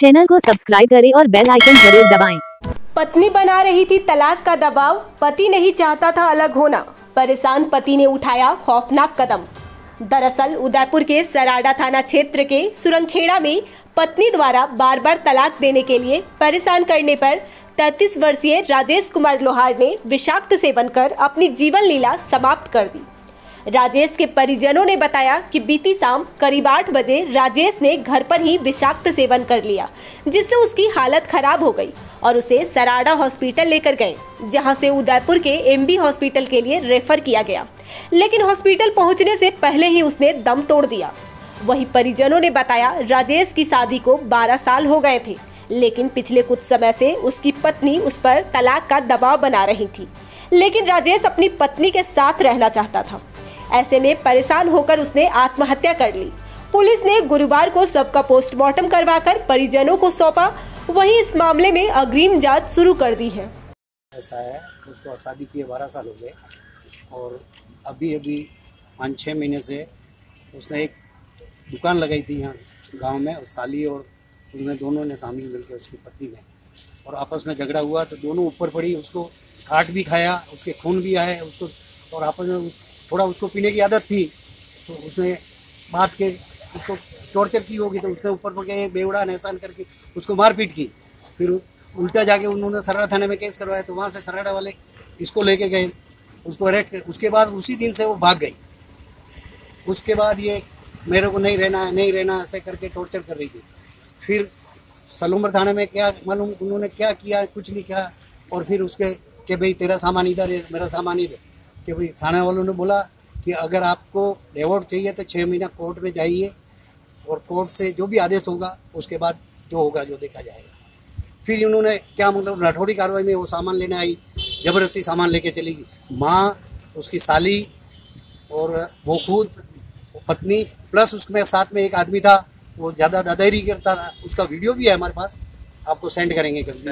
Channel को subscribe करें और बेल आइकन जरूर दबाएं। पत्नी बना रही थी तलाक का दबाव, पति नहीं चाहता था अलग होना। परेशान पति ने उठाया खौफनाक कदम। दरअसल उदयपुर के सराडा थाना क्षेत्र के सुरंगखेड़ा में पत्नी द्वारा बार बार तलाक देने के लिए परेशान करने पर 33 वर्षीय राजेश कुमार लोहार ने विषाक्त सेवन कर अपनी जीवन लीला समाप्त कर दी। राजेश के परिजनों ने बताया कि बीती शाम करीब 8 बजे राजेश ने घर पर ही विषाक्त सेवन कर लिया, जिससे उसकी हालत खराब हो गई और उसे सराडा हॉस्पिटल लेकर गए, जहां से उदयपुर के एमबी हॉस्पिटल के लिए रेफर किया गया। लेकिन हॉस्पिटल पहुंचने से पहले ही उसने दम तोड़ दिया। वहीं परिजनों ने बताया, राजेश की शादी को 12 साल हो गए थे, लेकिन पिछले कुछ समय से उसकी पत्नी उस पर तलाक का दबाव बना रही थी। लेकिन राजेश अपनी पत्नी के साथ रहना चाहता था। ऐसे में परेशान होकर उसने आत्महत्या कर ली। पुलिस ने गुरुवार को शव का पोस्टमार्टम करवाकर परिजनों को सौंपा। वहीं इस मामले में अग्रिम जांच शुरू कर दी है। ऐसा है, उसको शादी किए 12 साल हो गए और अभी 5-6 महीने से उसने एक दुकान लगाई थी यहाँ गांव में, और साली और उसने दोनों ने शामिल मिलकर उसकी पत्नी ने, और आपस में झगड़ा हुआ तो दोनों ऊपर पड़ी। उसको काट भी खाया, उसके खून भी आए उसको, और आपस में थोड़ा उसको पीने की आदत थी तो उसने बात के उसको टॉर्चर की होगी, तो उसने ऊपर पड़ के बेवड़ा एहसान करके उसको मारपीट की। फिर उल्टा जाके उन्होंने सराड़ा थाने में केस करवाया, तो वहाँ से सराड़ा वाले इसको लेके गए, उसको अरेस्ट कर। उसके बाद उसी दिन से वो भाग गई। उसके बाद ये मेरे को नहीं रहना ऐसे करके टॉर्चर कर रही थी। फिर सलूमर थाने में क्या मालूम उन्होंने क्या किया, कुछ नहीं किया। और फिर उसके कि भाई तेरा सामान इधर है, मेरा सामान इधर, कि भाई थाने वालों ने बोला कि अगर आपको डिवोर्स चाहिए तो 6 महीना कोर्ट में जाइए, और कोर्ट से जो भी आदेश होगा उसके बाद जो होगा जो देखा जाएगा। फिर उन्होंने क्या मतलब राठौड़ी कार्रवाई में वो सामान लेने आई, ज़बरदस्ती सामान लेके चली गई। माँ, उसकी साली और वो खुद पत्नी, प्लस उसमें साथ में एक आदमी था, वो ज़्यादा दादागिरी करता था। उसका वीडियो भी है हमारे पास, आपको सेंड करेंगे कभी।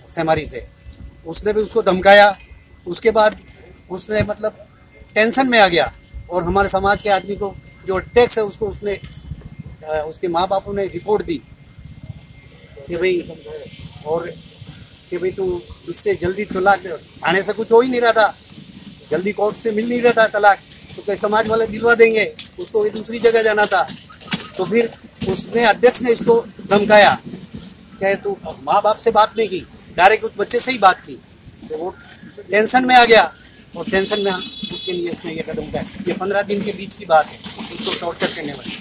सेमारी से उसने भी उसको धमकाया। उसके बाद उसने मतलब टेंशन में आ गया, और हमारे समाज के आदमी को जो टैक्स है उसको उसने उसके माँ बापों ने रिपोर्ट दी कि भाई, और कि भाई तू इससे जल्दी तलाक, आने से कुछ हो ही नहीं रहा था, जल्दी कोर्ट से मिल नहीं रहा था तलाक, तो कई समाज वाले दिलवा देंगे, उसको दूसरी जगह जाना था। तो फिर उसने अध्यक्ष ने इसको धमकाया कि तू माँ बाप से बात नहीं की, डायरेक्ट उस बच्चे से ही बात की। तो वो टेंशन में आ गया, और टेंशन में उसके लिए इसने ये कदम उठाया। ये 15 दिन के बीच की बात है, उसको टॉर्चर करने वाली।